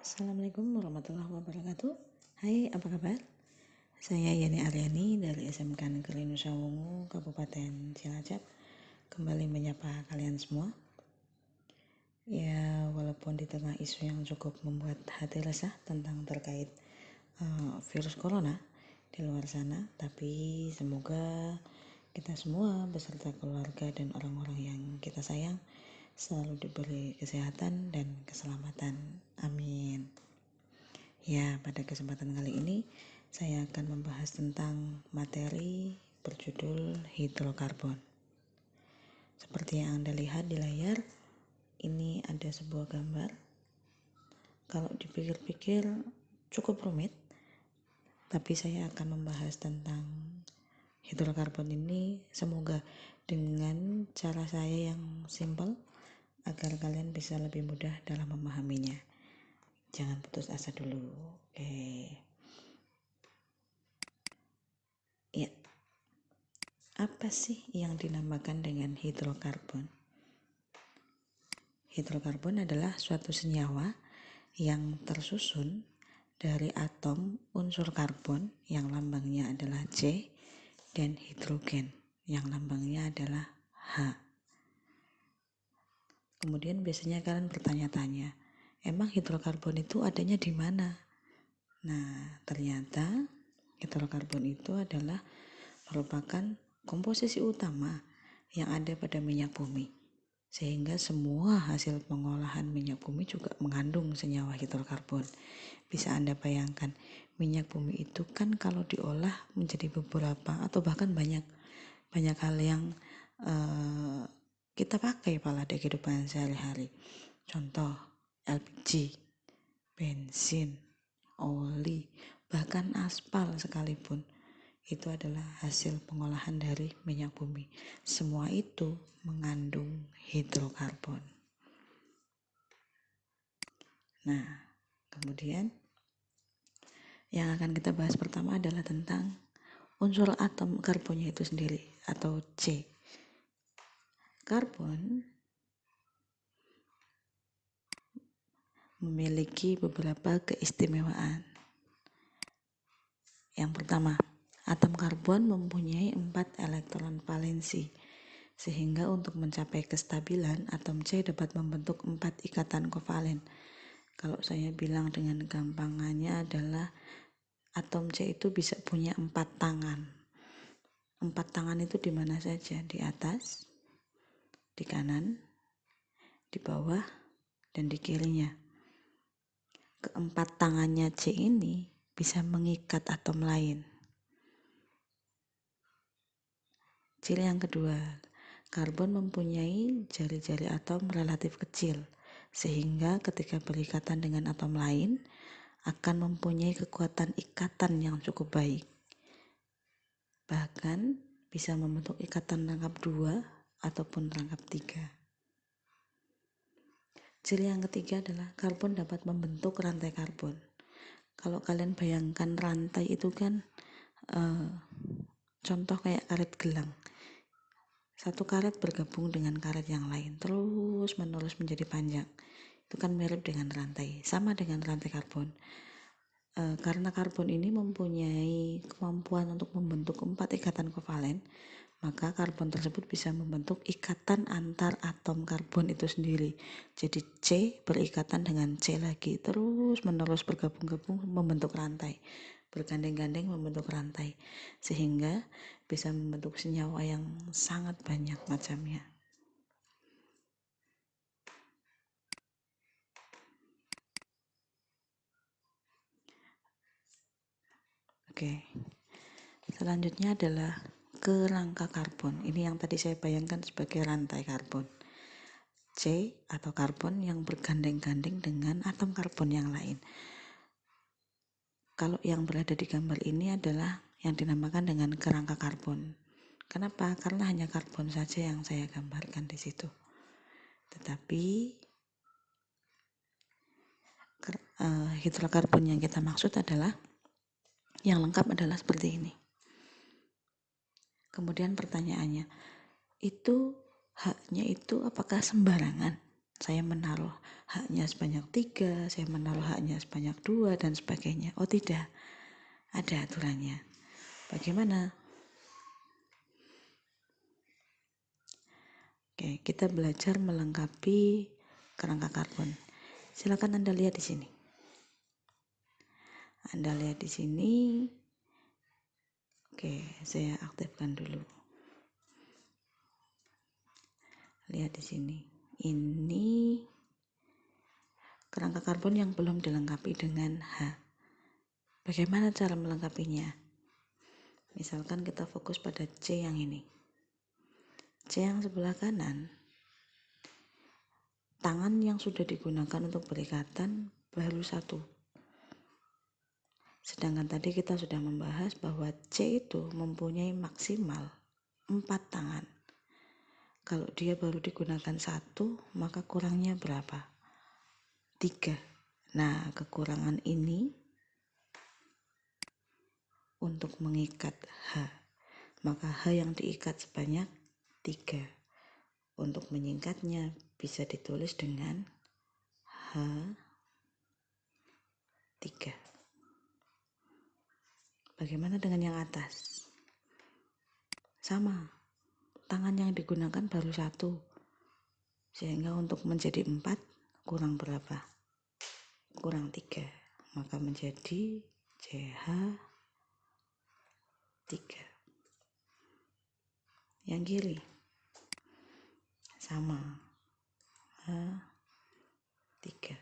Assalamualaikum warahmatullahi wabarakatuh. Hai, apa kabar? Saya Yani Aryani dari SMK Negeri Nusa Wungu, Kabupaten Cilacap. Kembali menyapa kalian semua. Ya, walaupun di tengah isu yang cukup membuat hati resah tentang terkait virus corona di luar sana, tapi semoga kita semua beserta keluarga dan orang-orang yang kita sayang selalu diberi kesehatan dan keselamatan. Amin. Ya, pada kesempatan kali ini saya akan membahas tentang materi berjudul hidrokarbon. Seperti yang Anda lihat di layar, ini ada sebuah gambar. Kalau dipikir-pikir cukup rumit, tapi saya akan membahas tentang hidrokarbon ini semoga dengan cara saya yang simpel agar kalian bisa lebih mudah dalam memahaminya. Jangan putus asa dulu. Oke. Ya. Apa sih yang dinamakan dengan hidrokarbon? Hidrokarbon adalah suatu senyawa yang tersusun dari atom unsur karbon yang lambangnya adalah C dan hidrogen yang lambangnya adalah H. Kemudian biasanya kalian bertanya-tanya, emang hidrokarbon itu adanya di mana? Nah, ternyata hidrokarbon itu adalah merupakan komposisi utama yang ada pada minyak bumi. Sehingga semua hasil pengolahan minyak bumi juga mengandung senyawa hidrokarbon. Bisa Anda bayangkan, minyak bumi itu kan kalau diolah menjadi beberapa atau bahkan banyak hal yang kita pakai pada kehidupan sehari-hari. Contoh, LPG, bensin, oli, bahkan aspal sekalipun. Itu adalah hasil pengolahan dari minyak bumi. Semua itu mengandung hidrokarbon. Nah, kemudian yang akan kita bahas pertama adalah tentang unsur atom karbonnya itu sendiri atau C. Karbon memiliki beberapa keistimewaan. Yang pertama, atom karbon mempunyai 4 elektron valensi, sehingga untuk mencapai kestabilan, atom C dapat membentuk 4 ikatan kovalen. Kalau saya bilang dengan gampangannya adalah atom C itu bisa punya 4 tangan. 4 tangan itu di mana saja? Di atas, di kanan, di bawah, dan di kirinya. Keempat tangannya C ini bisa mengikat atom lain. Ciri yang kedua, karbon mempunyai jari-jari atom relatif kecil, sehingga ketika berikatan dengan atom lain akan mempunyai kekuatan ikatan yang cukup baik. Bahkan bisa membentuk ikatan rangkap 2 ataupun rangkap 3. Ciri yang ketiga adalah karbon dapat membentuk rantai karbon. Kalau kalian bayangkan rantai itu kan contoh kayak karet gelang. Satu karet bergabung dengan karet yang lain terus menerus menjadi panjang. Itu kan mirip dengan rantai, sama dengan rantai karbon. Karena karbon ini mempunyai kemampuan untuk membentuk 4 ikatan kovalen, maka karbon tersebut bisa membentuk ikatan antar atom karbon itu sendiri. Jadi C berikatan dengan C lagi, terus menerus bergabung-gabung membentuk rantai, bergandeng-gandeng membentuk rantai, sehingga bisa membentuk senyawa yang sangat banyak macamnya. Oke. Selanjutnya adalah kerangka karbon. Ini yang tadi saya bayangkan sebagai rantai karbon. C atau karbon yang bergandeng-gandeng dengan atom karbon yang lain. Kalau yang berada di gambar ini adalah yang dinamakan dengan kerangka karbon. Kenapa? Karena hanya karbon saja yang saya gambarkan di situ. Tetapi hidrokarbon yang kita maksud adalah yang lengkap adalah seperti ini. Kemudian pertanyaannya, itu haknya itu apakah sembarangan? saya menaruh haknya sebanyak 3, saya menaruh haknya sebanyak 2, dan sebagainya. Oh tidak, ada aturannya. Bagaimana? Oke, kita belajar melengkapi kerangka karbon. Silakan Anda lihat di sini. Anda lihat di sini. Oke, saya aktifkan dulu. Lihat di sini. Ini kerangka karbon yang belum dilengkapi dengan H. Bagaimana cara melengkapinya? Misalkan kita fokus pada C yang ini. C yang sebelah kanan, tangan yang sudah digunakan untuk berikatan baru 1. Sedangkan tadi kita sudah membahas bahwa C itu mempunyai maksimal 4 tangan. Kalau dia baru digunakan 1, maka kurangnya berapa? 3. Nah, kekurangan ini untuk mengikat H. Maka H yang diikat sebanyak 3. Untuk menyingkatnya bisa ditulis dengan H3. Bagaimana dengan yang atas? Sama, tangan yang digunakan baru 1, sehingga untuk menjadi 4 kurang berapa? Kurang 3, maka menjadi CH3. Yang kiri sama, H3.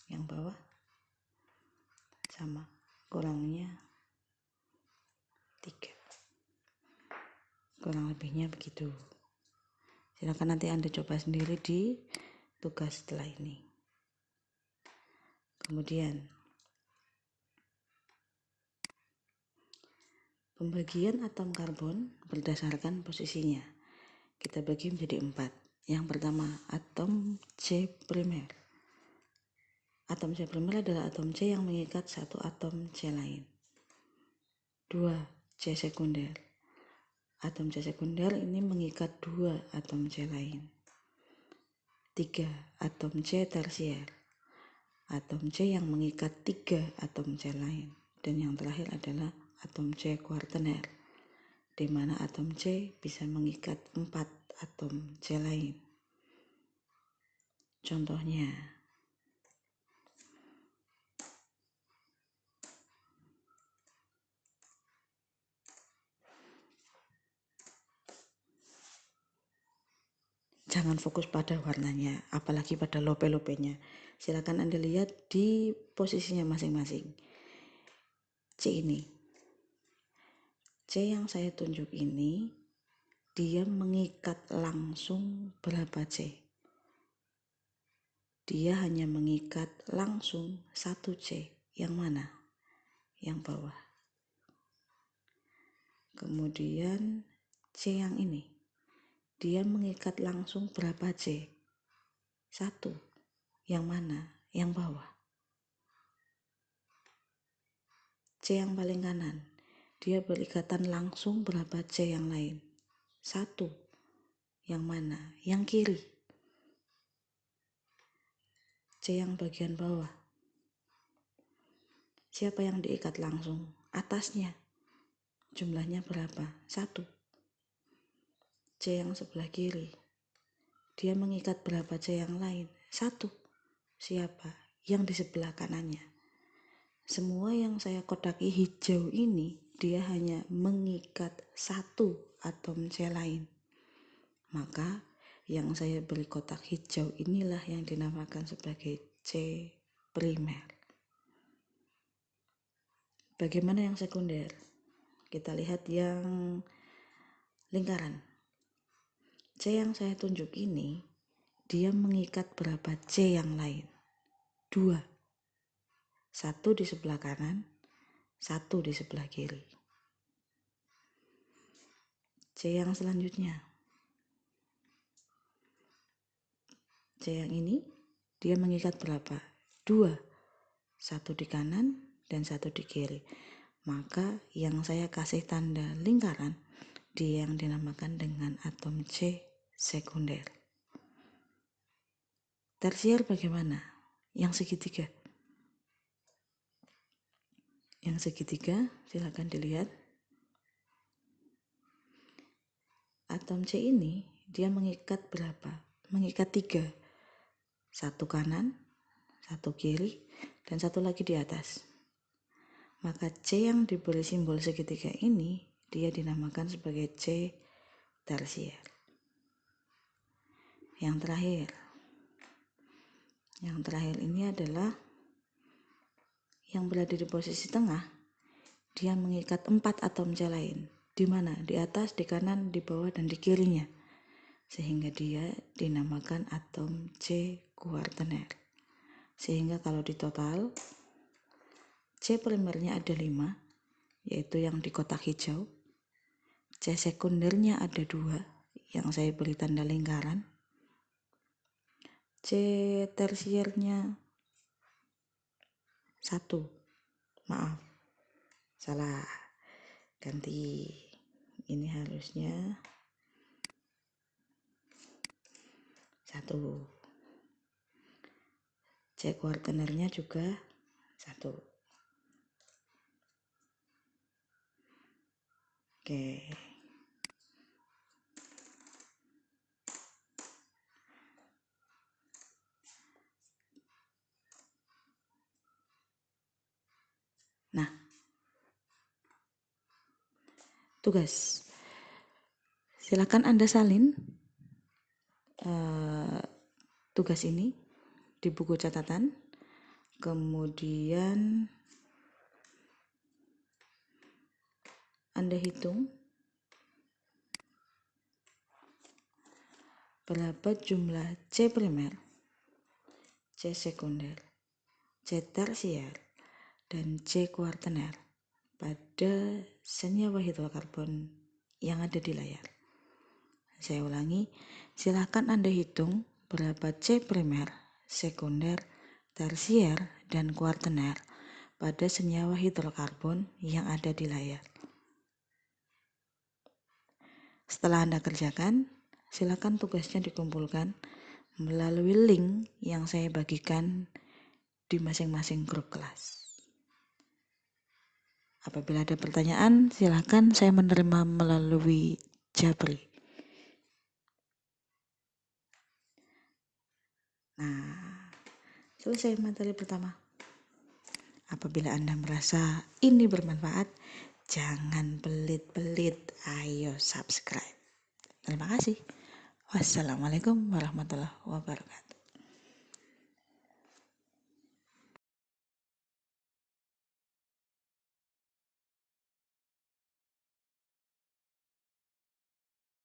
Yang bawah sama, kurangnya 3. Kurang lebihnya begitu. Silakan nanti Anda coba sendiri di tugas setelah ini. Kemudian pembagian atom karbon berdasarkan posisinya. Kita bagi menjadi 4. Yang pertama, atom C primer. Atom C primer adalah atom C yang mengikat satu atom C lain. 2. C sekunder. Atom C sekunder ini mengikat 2 atom C lain. 3. Atom C tersier. Atom C yang mengikat 3 atom C lain. Dan yang terakhir adalah atom C kuartener, di mana atom C bisa mengikat 4 atom C lain. Contohnya, jangan fokus pada warnanya, apalagi pada lope-lopenya. Silakan Anda lihat di posisinya masing-masing. C ini, C yang saya tunjuk ini, dia mengikat langsung berapa C? Dia hanya mengikat langsung 1 C. Yang mana? Yang bawah. Kemudian C yang ini, dia mengikat langsung berapa C? 1. Yang mana? Yang bawah. C yang paling kanan, dia berikatan langsung berapa C yang lain? 1. Yang mana? Yang kiri. C yang bagian bawah. Siapa yang diikat langsung? Atasnya. Jumlahnya berapa? 1. C yang sebelah kiri, dia mengikat berapa C yang lain? 1. Siapa? Yang di sebelah kanannya. Semua yang saya kodaki hijau ini, dia hanya mengikat 1 atom C lain. Maka yang saya beri kotak hijau inilah yang dinamakan sebagai C primer. Bagaimana yang sekunder? Kita lihat yang lingkaran. C yang saya tunjuk ini, dia mengikat berapa C yang lain? 2. 1 di sebelah kanan, 1 di sebelah kiri. C yang selanjutnya. C yang ini, dia mengikat berapa? 2. 1 di kanan dan 1 di kiri. Maka yang saya kasih tanda lingkaran, dia yang dinamakan dengan atom C sekunder. Tersier bagaimana? Yang segitiga. Yang segitiga, silakan dilihat. Atom C ini dia mengikat berapa? Mengikat 3. Satu kanan, satu kiri, dan satu lagi di atas. Maka C yang diberi simbol segitiga ini dia dinamakan sebagai C tersier. Yang terakhir ini adalah yang berada di posisi tengah. Dia mengikat 4 atom C lain. Di mana? Di atas, di kanan, di bawah, dan di kirinya. Sehingga dia dinamakan atom C kuartener. Sehingga kalau di total C primernya ada 5, yaitu yang di kotak hijau. C sekundernya ada 2, yang saya beri tanda lingkaran. C tersiernya 1. Maaf, salah. Ganti. Ini harusnya 1. C kuartenernya juga 1. Oke. Nah, tugas. Silakan Anda salin tugas ini di buku catatan. Kemudian Anda hitung berapa jumlah C primer, C sekunder, C tersier, dan C kuartener pada senyawa hidrokarbon yang ada di layar. Saya ulangi, silakan Anda hitung berapa C primer, sekunder, tersier, dan kuartener pada senyawa hidrokarbon yang ada di layar. Setelah Anda kerjakan, silakan tugasnya dikumpulkan melalui link yang saya bagikan di masing-masing grup kelas. Apabila ada pertanyaan, silakan, saya menerima melalui Jabri. Nah, selesai materi pertama. Apabila Anda merasa ini bermanfaat, jangan pelit-pelit, ayo subscribe. Terima kasih. Wassalamualaikum warahmatullahi wabarakatuh.